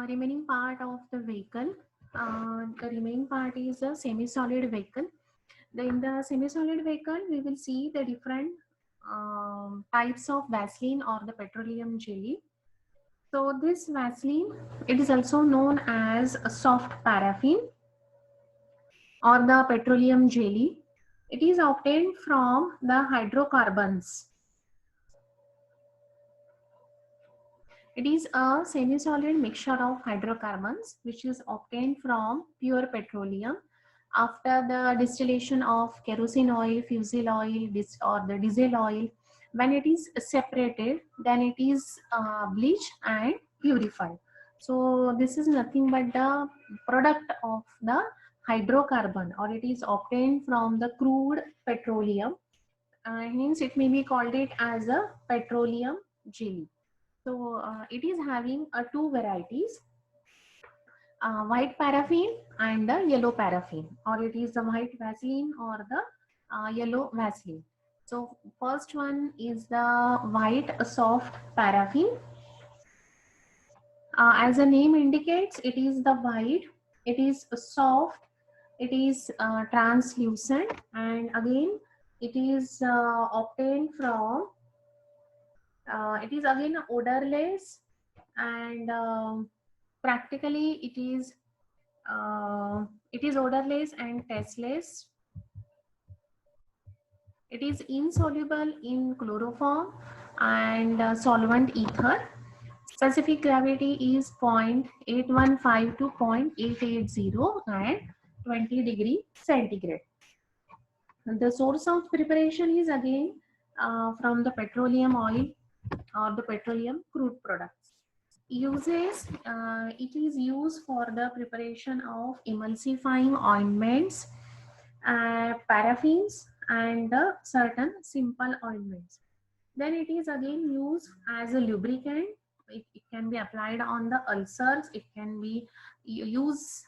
remaining part of the vehicle. The remaining part is a semi-solid vehicle. In the semi-solid vehicle, we will see the different types of Vaseline or the petroleum jelly. So this Vaseline, it is also known as a soft paraffin or the petroleum jelly. It is obtained from the hydrocarbons. It is a semi-solid mixture of hydrocarbons which is obtained from pure petroleum after the distillation of kerosene oil, fuel oil, or the diesel oil. When it is separated, then it is bleached and purified. So this is nothing but the product of the hydrocarbon, or it is obtained from the crude petroleum. Hence it may be called it as a petroleum jelly. So it is having two varieties, white paraffin and the yellow paraffin, or it is the white Vaseline or the yellow Vaseline. So first one is the white soft paraffin. As the name indicates, it is the white, it is soft, it is translucent, and again it is obtained from it is again odorless, and practically it is odorless and tasteless. It is insoluble in chloroform and solvent ether. Specific gravity is 0.815 to 0.880 at 20 degree centigrade. And the source of preparation is again from the petroleum oil or the petroleum crude products. Uses, it is used for the preparation of emulsifying ointments, paraffins, and certain simple ointments. Then it is again used as a lubricant. It can be applied on the ulcers. It can be used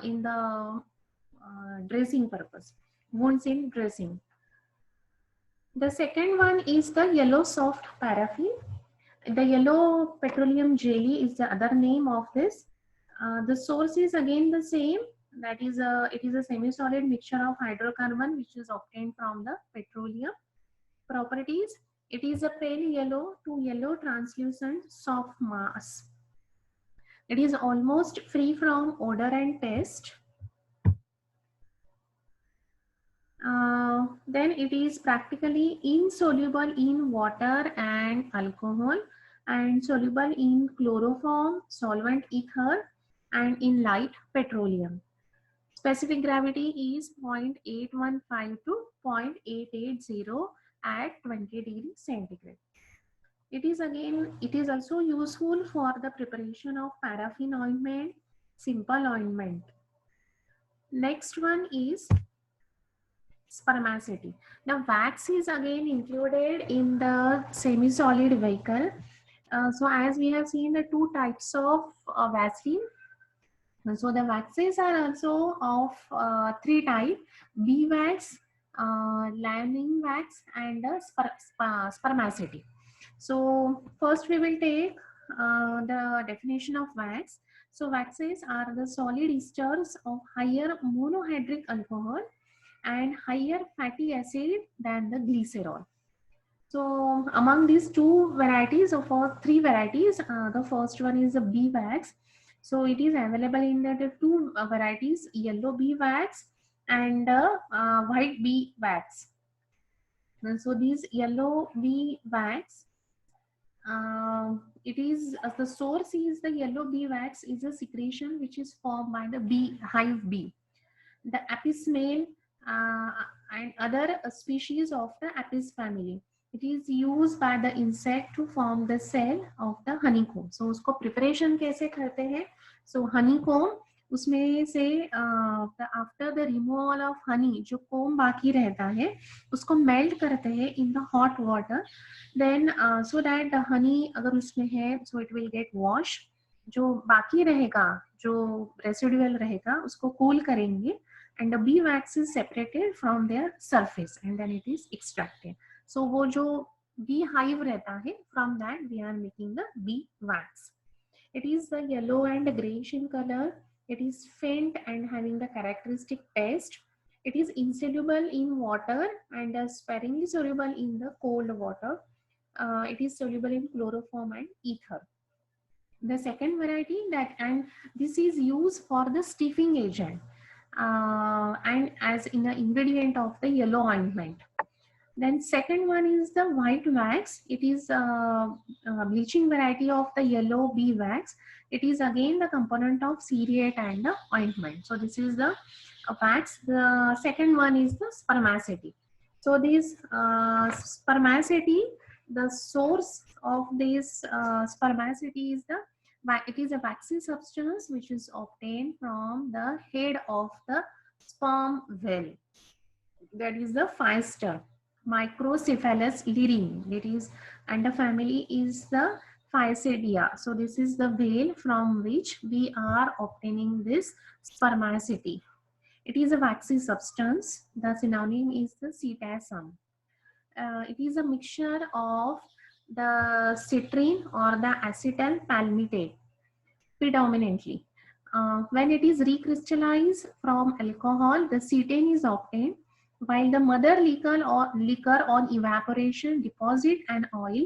in the dressing purpose, wounds in dressing. The second one is the yellow soft paraffin. The yellow petroleum jelly is the other name of this. The source is again the same. That is it is a semi-solid mixture of hydrocarbon which is obtained from the petroleum. Properties: it is a pale yellow to yellow translucent soft mass. It is almost free from odor and taste. Then it is practically insoluble in water and alcohol, and soluble in chloroform, solvent ether, and in light petroleum. Specific gravity is 0.815 to 0.880 at 20 degrees centigrade. It is also useful for the preparation of paraffin ointment, simple ointment. Next one is spermaceti. Now wax is again included in the semi-solid vehicle. So as we have seen the two types of Vaseline. So the waxes are also of three types: bee wax, lining wax, and spermaceti. So first we will take the definition of wax. So waxes are the solid esters of higher monohydric alcohol and higher fatty acid than the glycerol. So among these two varieties, or three varieties, the first one is the bee wax. So it is available in the two varieties: yellow bee wax and white bee wax. And so these yellow bee wax, it is the source is the yellow bee wax is a secretion which is formed by the bee hive bee. The apis male and other species of the apis family. It is used by the insect to form the cell of the honeycomb. So उसको preparation कैसे करते हैं? So honeycomb, उसमें से after the removal of honey, जो comb बाकी रहता है उसको melt करते हैं in the hot water. Then so that the honey अगर उसमें है, so it will get washed. जो बाकी रहेगा, जो residual रहेगा, उसको cool करेंगे. And the bee wax is separated from their surface and then it is extracted. So वो जो bee hive रहता है, from that we are making the bee wax. It is the yellow and grayish in color. It is faint and having the characteristic taste. It is insoluble in water and sparingly soluble in the cold water. It is soluble in chloroform and ether. The second variety that, and this is used for the stiffing agent and as in the ingredient of the yellow ointment. Then second one is the white wax. It is a bleaching variety of the yellow bee wax. It is again the component of cereate and the ointment. So this is the wax. The second one is the spermaceti. So this spermaceti, the source of this spermaceti is it is a waxy substance which is obtained from the head of the sperm whale. That is the Physter, Microcephalus lyrini. It is, and the family is the Physedia. So this is the whale from which we are obtaining this spermaceti. It is a waxy substance. The synonym is the psittacium. It is a mixture of the citrine or the acetyl palmitate predominantly. When it is recrystallized from alcohol, the cetane is obtained, while the mother liquor on evaporation deposit an oil.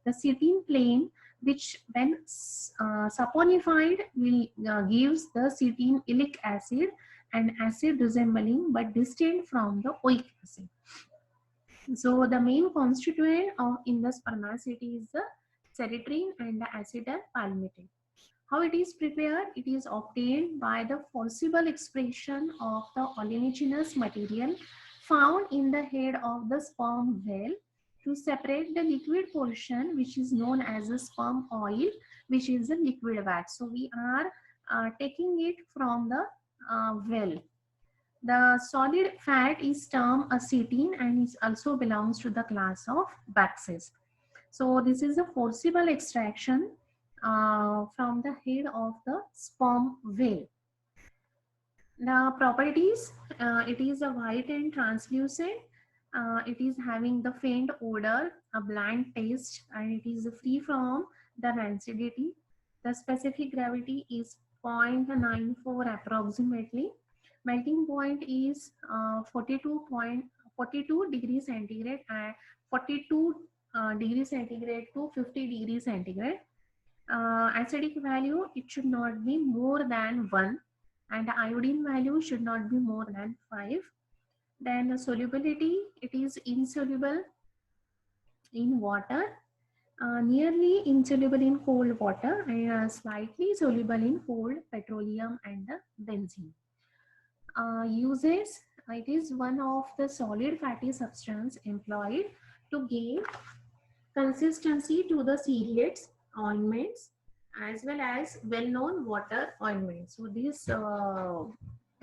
The cetine plane, which when saponified, will gives the cetine-ilic acid, and acid resembling but distinct from the oic acid. So the main constituent of in the spermaceti is the ceritrine and the acetyl palmitate. How it is prepared? It is obtained by the forcible expression of the oleaginous material found in the head of the sperm whale to separate the liquid portion, which is known as the sperm oil, which is the liquid wax. So we are taking it from the whale. The solid fat is termed acetine and it also belongs to the class of waxes. So this is a forcible extraction from the head of the sperm whale. The properties, it is a white and translucent. It is having the faint odor, a bland taste, and it is free from the rancidity. The specific gravity is 0.94 approximately. Melting point is 42 degrees centigrade and 42 degrees centigrade to 50 degrees centigrade. Acidic value, it should not be more than 1, and the iodine value should not be more than 5. Then the solubility, it is insoluble in water, nearly insoluble in cold water, and slightly soluble in cold petroleum and benzene. Uses, it is one of the solid fatty substance employed to give consistency to the cereates, ointments, as well as well-known water ointments. So this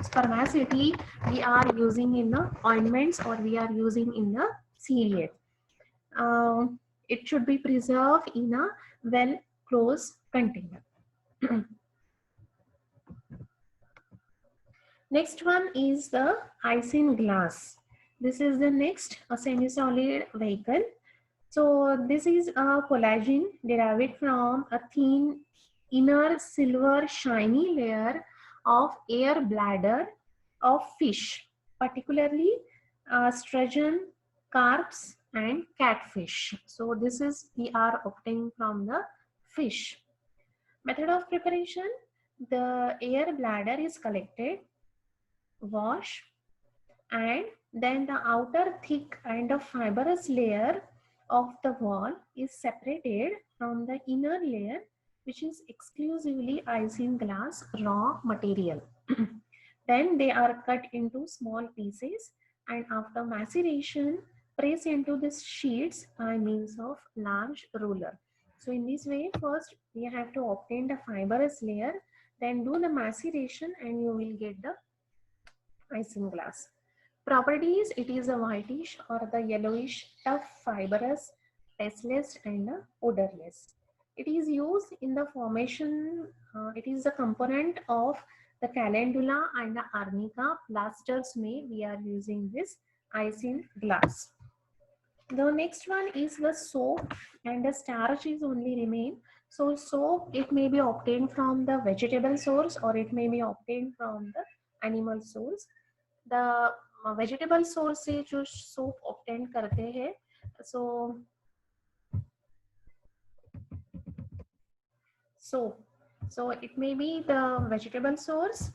spermaceti we are using in the ointments or we are using in the cereate. It should be preserved in a well-closed container. Next one is the isinglass. This is the next semi-solid vehicle. So this is a collagen derived from a thin inner silver shiny layer of air bladder of fish, particularly sturgeon, carps, and catfish. So this is we are obtaining from the fish. Method of preparation: the air bladder is collected, washed, and then the outer thick and a fibrous layer of the wall is separated from the inner layer, which is exclusively isinglass raw material. Then they are cut into small pieces and after maceration press into the sheets by means of large roller. So in this way, first we have to obtain the fibrous layer, then do the maceration and you will get the isinglass. Properties: it is a whitish or the yellowish, tough, fibrous, tasteless, and odorless. It is used in the formation, it is a component of the calendula and the arnica plasters. We are using this isinglass. The next one is the soap, and the starch is only remain. So soap, it may be obtained from the vegetable source or it may be obtained from the animal source. The vegetable source से जो soap obtain करते हैं, so it may be the vegetable source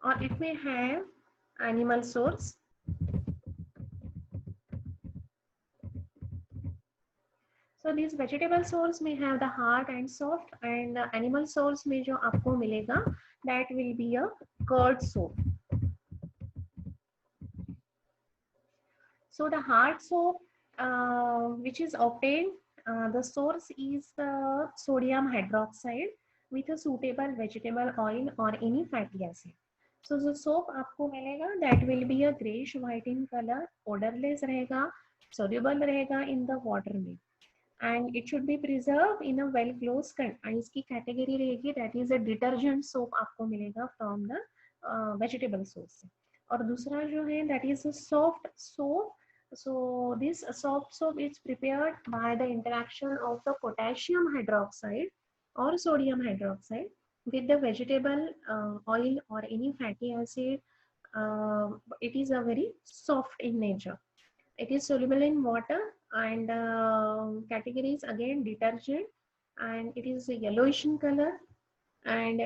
or it may have animal source. So this vegetable source may have the hard and soft, and the animal source में जो आपको मिलेगा, that will be a curd soap. So the hard soap which is obtained, the source is the sodium hydroxide with a suitable vegetable oil or any fatty acid. So the soap आपको मिलेगा, that will be a grayish white in color, odorless रहेगा, soluble रहेगा in the water में, and it should be preserved in a well closed and इसकी category रहेगी that is a detergent soap आपको मिलेगा from the vegetable source. और दूसरा जो है that is a soft soap. So this soft soap is prepared by the interaction of the potassium hydroxide or sodium hydroxide with the vegetable oil or any fatty acid. It is a very soft in nature. It is soluble in water, and categories again detergent, and it is a yellowish in color, and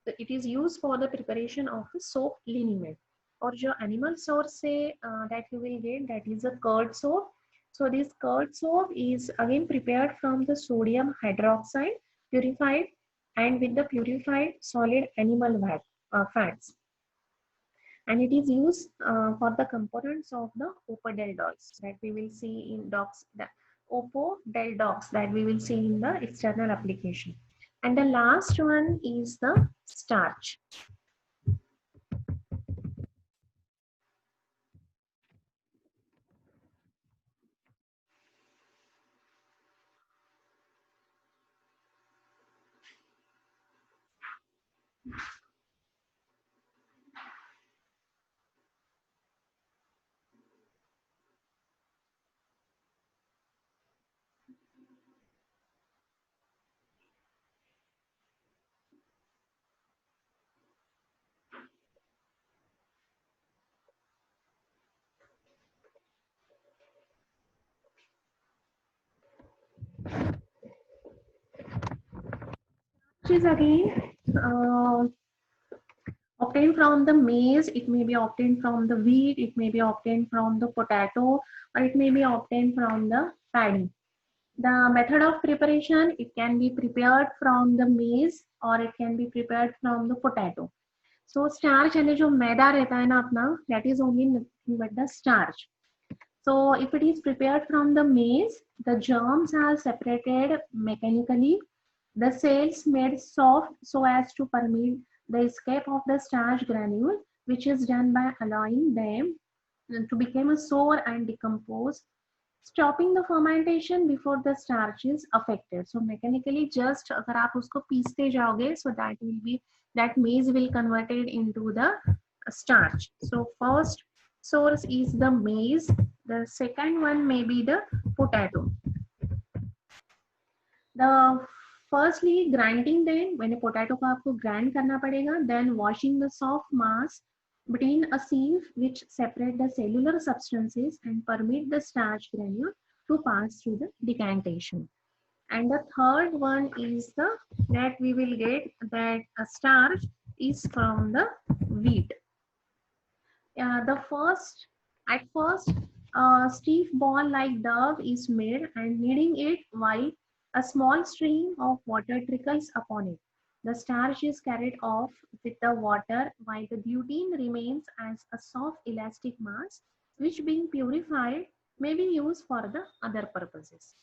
it is used for the preparation of the soap liniment. और जो animal source से that you will get, that is a curd soap. So this curd soap is again prepared from the sodium hydroxide purified and with the purified solid animal fats, and it is used for the components of the opodeldols that we will see in dogs, the opodeldols that we will see in the external application. And the last one is the starch. Which is again obtained from the maize, it may be obtained from the wheat, it may be obtained from the potato, or it may be obtained from the paddy. The method of preparation, it can be prepared from the maize or it can be prepared from the potato. So starch यानी जो मैदा रहता है ना अपना, that is only nothing but the starch. So if it is prepared from the maize, the germs are separated mechanically. The cells made soft so as to permit the escape of the starch granule, which is done by allowing them to become sour and decompose, stopping the fermentation before the starch is affected. So mechanically just अगर आप उसको पीसते जाओगे, so that maize will converted into the starch. So first source is the maize. The second one may be the potato. The firstly grinding, then when a potato को आपको grind करना पड़ेगा, then washing the soft mass between a sieve which separate the cellular substances and permit the starch granule to pass through the decantation. And the third one is the that we will get that a starch is from the wheat. At first, a stiff ball like dough is made, and kneading it while a small stream of water trickles upon it. The starch is carried off with the water while the gluten remains as a soft elastic mass, which being purified may be used for the other purposes.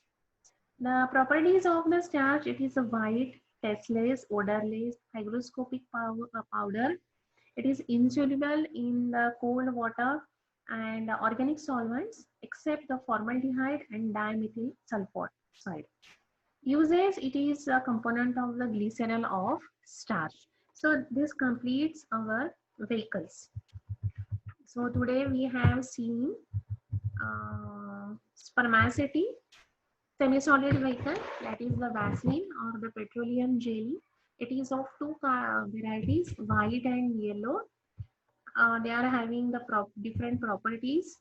The properties of the starch, it is a white, tasteless, odorless, hygroscopic powder. It is insoluble in the cold water and organic solvents except the formaldehyde and dimethyl sulfoxide. Uses, it is a component of the glycerol of starch. So this completes our vehicles. So today we have seen spermaceti, semi-solid vehicle, that is the Vaseline or the petroleum jelly. It is of two varieties, white and yellow. They are having the different properties,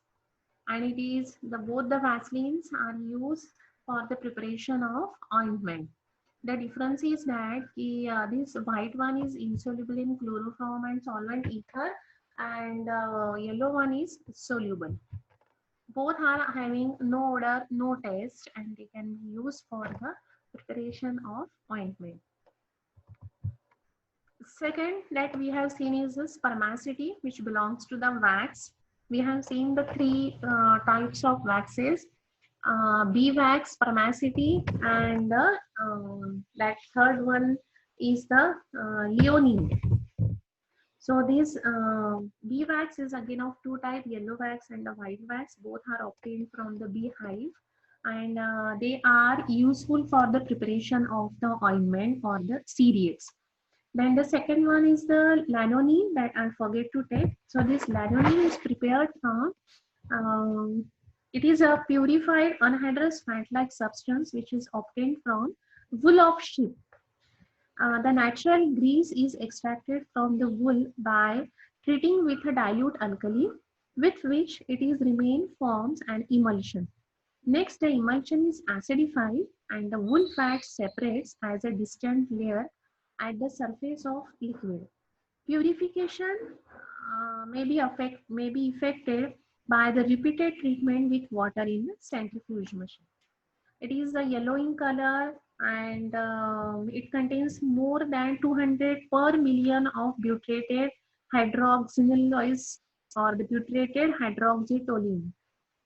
and it is the both the Vaselines are used for the preparation of ointment. The difference is that this white one is insoluble in chloroform and solvent ether, and yellow one is soluble. Both are having no odor, no taste, and they can be used for the preparation of ointment. Second that we have seen is the spermaceti, which belongs to the wax. We have seen the three types of waxes, bee wax, spermaceti, and that third one is the leonine. So this bee wax is again of two types, yellow wax and the white wax. Both are obtained from the bee hive, and they are useful for the preparation of the ointment or the cereals. Then the second one is the lanolin that I forget to take. So this lanolin is prepared from, it is a purified anhydrous fat-like substance which is obtained from wool of sheep. The natural grease is extracted from the wool by treating with a dilute alkali, with which it is remain forms an emulsion. Next, the emulsion is acidified and the wool fat separates as a distant layer at the surface of liquid. Purification may be affected by the repeated treatment with water in the centrifuge machine. It is a yellow in color, and it contains more than 200 per million of butyrated hydroxyl or the butyrated hydroxytoluene.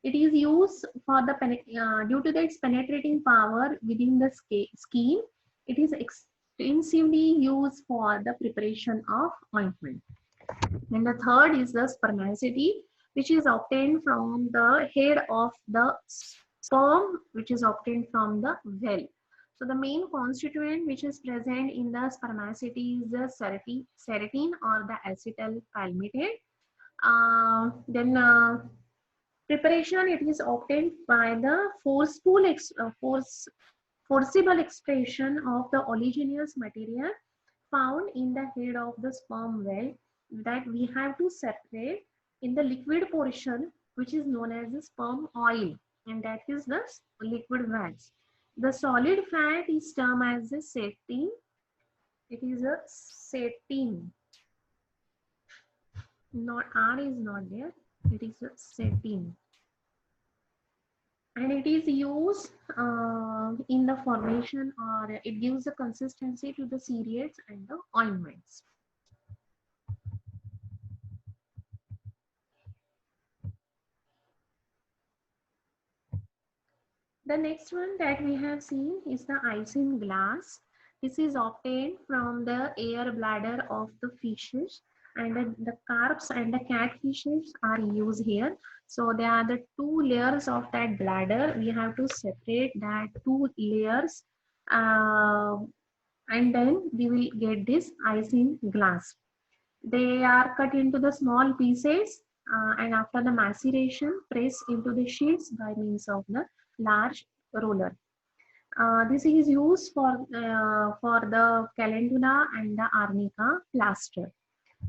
It is used for the due to its penetrating power within the skin. It is extensively used for the preparation of ointment. And the third is the spermaceti, which is obtained from the head of the sperm, which is obtained from the well. So the main constituent which is present in the spermaceti is the serotin or the acetyl palmitate. Then preparation, it is obtained by the forcible extraction of the oleaginous material found in the head of the sperm well, that we have to separate in the liquid portion, which is known as the sperm oil, and that is the liquid wax. The solid fat is termed as the satin. It is a satin. Not R is not there. It is a satin. And it is used in the formation, or it gives the consistency to the cereals and the ointments. The next one that we have seen is the isinglass. This is obtained from the air bladder of the fishes, and the carps and the catfishes are used here. So there are the two layers of that bladder. We have to separate that two layers, and then we will get this isinglass. They are cut into the small pieces, and after the maceration, press into the sheets by means of the large roller. This is used for the calendula and the arnica plaster.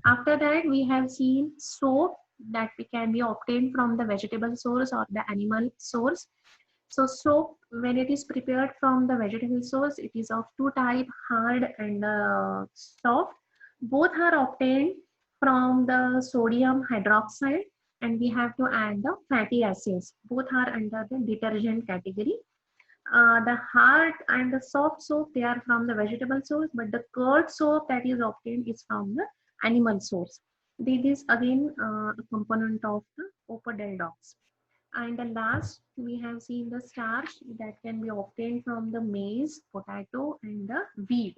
After that, we have seen soap that can be obtained from the vegetable source or the animal source. So soap, when it is prepared from the vegetable source, it is of two types, hard and soft. Both are obtained from the sodium hydroxide, and we have to add the fatty acids. Both are under the detergent category. The hard and the soft soap, they are from the vegetable source, but the curd soap that is obtained is from the animal source. This is again a component of the opodeldocs. And the last, we have seen the starch that can be obtained from the maize, potato, and the wheat.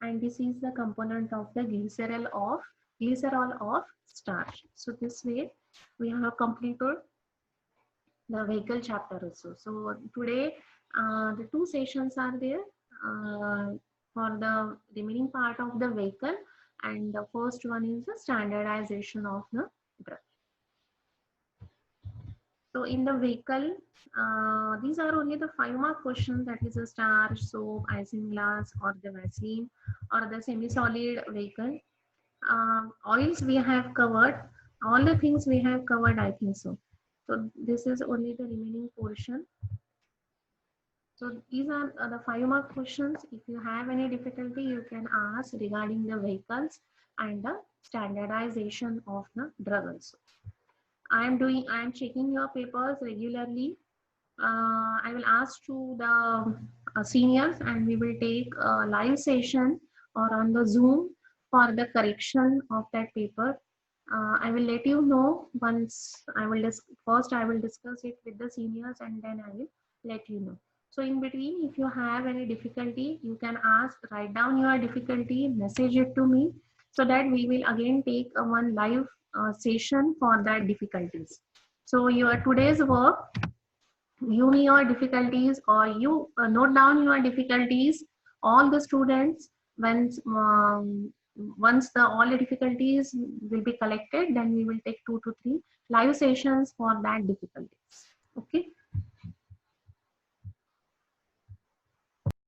And this is the component of the glycerol of starch. So this way, we have completed the vehicle chapter also. So today, the two sessions are there for the remaining part of the vehicle, and the first one is the standardization of the drug. So in the vehicle, these are only the 5-mark questions, that is a starch, soap, isinglass, or the Vaseline, or the semi-solid vehicle. Oils we have covered, all the things we have covered, I think so. So this is only the remaining portion. So these are the 5-mark questions. If you have any difficulty, you can ask regarding the vehicles and the standardization of the drug also. I am checking your papers regularly. I will ask to the seniors, and we will take a live session or on the Zoom for the correction of that paper. I will let you know once. First I will discuss it with the seniors, and then I will let you know. So in between, if you have any difficulty, you can ask, write down your difficulty, message it to me, so that we will again take one live session for that difficulties. So your today's work, you me your difficulties, or you note down your difficulties. All the students, once all the difficulties will be collected, then we will take 2 to 3 live sessions for that difficulties. Okay.